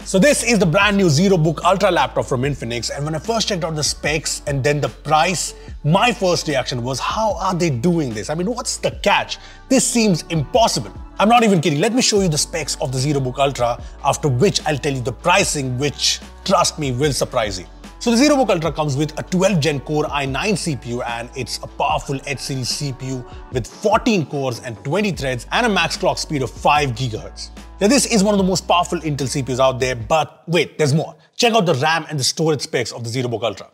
So this is the brand new Zero Book Ultra laptop from Infinix, and when I first checked out the specs and then the price, my first reaction was, how are they doing this? I mean, what's the catch? This seems impossible. I'm not even kidding. Let me show you the specs of the Zero Book Ultra, after which I'll tell you the pricing, which, trust me, will surprise you. So the Zero Book Ultra comes with a 12 Gen Core i9 CPU, and it's a powerful H series CPU with 14 cores and 20 threads and a max clock speed of 5 GHz. Now this is one of the most powerful Intel CPUs out there, but wait, there's more. Check out the RAM and the storage specs of the Zero Book Ultra.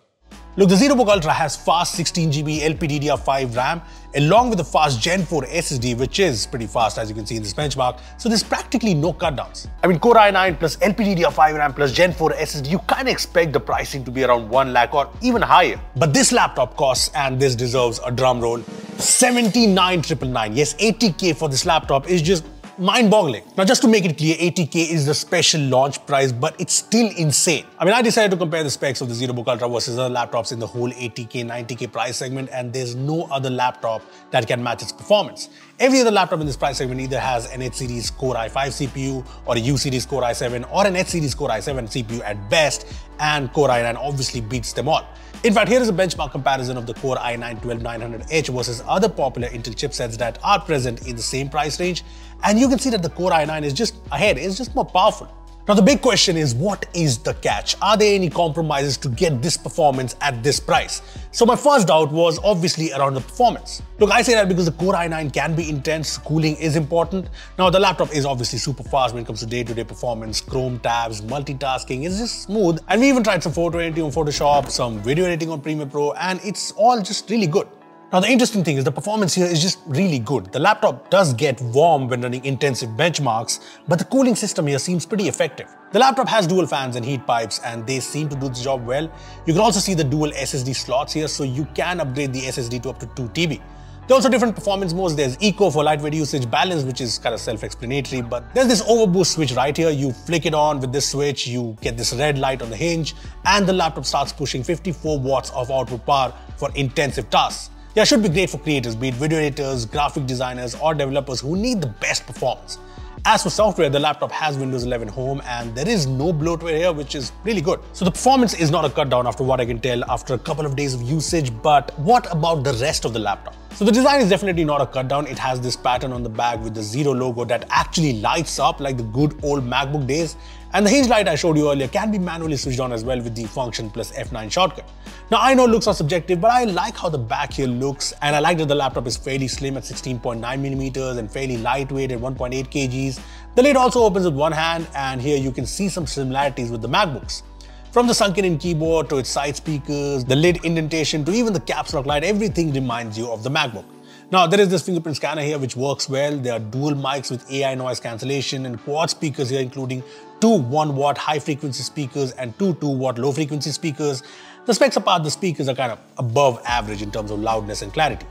Look, the Zero Book Ultra has fast 16GB LPDDR5 RAM along with a fast Gen4 SSD, which is pretty fast as you can see in this benchmark, so there's practically no cutdowns. I mean, Core i9 plus LPDDR5 RAM plus Gen4 SSD, you can't expect the pricing to be around 1 lakh or even higher. But this laptop costs, and this deserves a drum roll, 79,999. Yes, 80K for this laptop is just mind-boggling. Now, just to make it clear, 80K is the special launch price, but it's still insane. I mean, I decided to compare the specs of the Zero Book Ultra versus other laptops in the whole 80K, 90K price segment, and there's no other laptop that can match its performance. Every other laptop in this price segment either has an H series Core i5 CPU or a U series Core i7 or an H series Core i7 CPU at best, and Core i9 obviously beats them all. In fact, here is a benchmark comparison of the Core i9 12900H versus other popular Intel chipsets that are present in the same price range, and you can see that the Core i9 is just ahead, it's just more powerful. Now the big question is, what is the catch? Are there any compromises to get this performance at this price? So my first doubt was obviously around the performance. Look, I say that because the Core i9 can be intense, cooling is important. Now the laptop is obviously super fast when it comes to day-to-day performance, Chrome tabs, multitasking, it's just smooth. And we even tried some photo editing on Photoshop, some video editing on Premiere Pro, and it's all just really good. Now the interesting thing is the performance here is just really good. The laptop does get warm when running intensive benchmarks, but the cooling system here seems pretty effective. The laptop has dual fans and heat pipes, and they seem to do the job well. You can also see the dual SSD slots here, so you can upgrade the SSD to up to 2 TB. There are also different performance modes. There's Eco for lightweight usage, Balance, which is kind of self-explanatory, but there's this overboost switch right here. You flick it on with this switch, you get this red light on the hinge, and the laptop starts pushing 54 watts of output power for intensive tasks. Yeah, should be great for creators, be it video editors, graphic designers, or developers who need the best performance. As for software, the laptop has Windows 11 Home, and there is no bloatware here, which is really good. So the performance is not a cut down after what I can tell after a couple of days of usage, but what about the rest of the laptop? So the design is definitely not a cut down. It has this pattern on the back with the Zero logo that actually lights up like the good old MacBook days. And the hinge light I showed you earlier can be manually switched on as well with the function plus F9 shortcut. Now I know looks are subjective, but I like how the back here looks, and I like that the laptop is fairly slim at 16.9mm and fairly lightweight at 1.8 kgs. The lid also opens with one hand, and here you can see some similarities with the MacBooks. From the sunken-in keyboard to its side speakers, the lid indentation to even the caps lock light, everything reminds you of the MacBook. Now, there is this fingerprint scanner here which works well. There are dual mics with AI noise cancellation and quad speakers here, including two 1-watt high-frequency speakers and two 2-watt low-frequency speakers. The specs apart, the speakers are kind of above average in terms of loudness and clarity.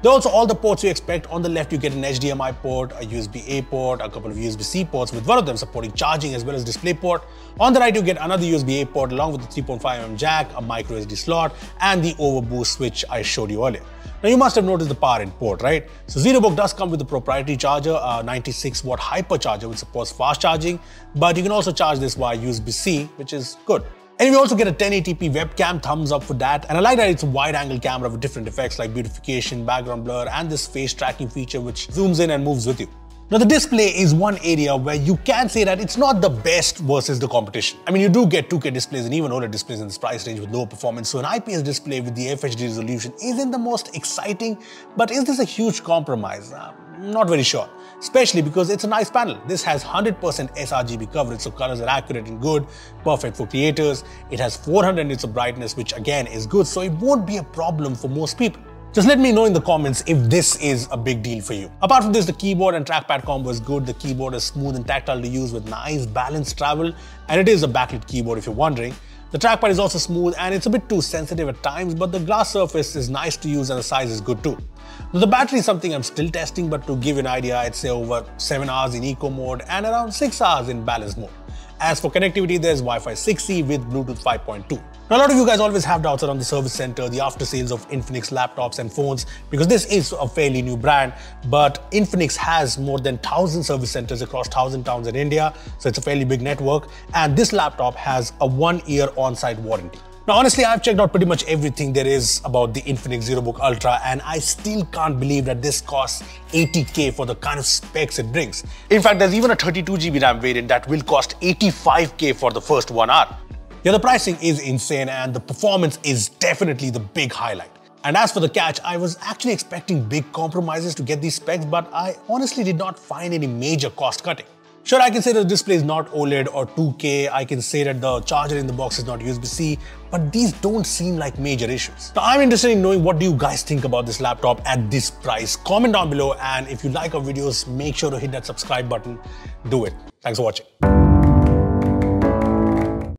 There are also all the ports you expect. On the left, you get an HDMI port, a USB-A port, a couple of USB-C ports, with one of them supporting charging as well as DisplayPort. On the right, you get another USB-A port along with the 3.5mm jack, a micro SD slot, and the overboost switch I showed you earlier. Now, you must have noticed the power in port, right? So Zero Book does come with a proprietary charger, a 96-watt hypercharger which supports fast charging, but you can also charge this via USB-C, which is good. And you also get a 1080p webcam, thumbs up for that. And I like that it's a wide-angle camera with different effects like beautification, background blur, and this face tracking feature which zooms in and moves with you. Now the display is one area where you can say that it's not the best versus the competition. I mean, you do get 2K displays and even OLED displays in this price range with lower performance, so an IPS display with the FHD resolution isn't the most exciting, but is this a huge compromise? Not very sure, especially because it's a nice panel. This has 100% sRGB coverage, so colors are accurate and good, perfect for creators. It has 400 nits of brightness, which again is good, so it won't be a problem for most people. Just let me know in the comments if this is a big deal for you. Apart from this, the keyboard and trackpad combo is good. The keyboard is smooth and tactile to use with nice balanced travel, and it is a backlit keyboard if you're wondering. The trackpad is also smooth and it's a bit too sensitive at times, but the glass surface is nice to use and the size is good too. Now, the battery is something I'm still testing, but to give you an idea, I'd say over 7 hours in eco mode and around 6 hours in balanced mode. As for connectivity, there's Wi-Fi 6E with Bluetooth 5.2. Now, a lot of you guys always have doubts around the service center, the after sales of Infinix laptops and phones, because this is a fairly new brand, but Infinix has more than 1,000 service centers across 1,000 towns in India, so it's a fairly big network, and this laptop has a 1-year on-site warranty. Now, honestly, I've checked out pretty much everything there is about the Infinix Zero Book Ultra, and I still can't believe that this costs 80K for the kind of specs it brings. In fact, there's even a 32GB RAM variant that will cost 85K for the first 1 hour. Yeah, the pricing is insane and the performance is definitely the big highlight. And as for the catch, I was actually expecting big compromises to get these specs, but I honestly did not find any major cost cutting. Sure, I can say that the display is not OLED or 2K, I can say that the charger in the box is not USB-C, but these don't seem like major issues. Now, I'm interested in knowing what do you guys think about this laptop at this price. Comment down below, and if you like our videos, make sure to hit that subscribe button. Do it. Thanks for watching.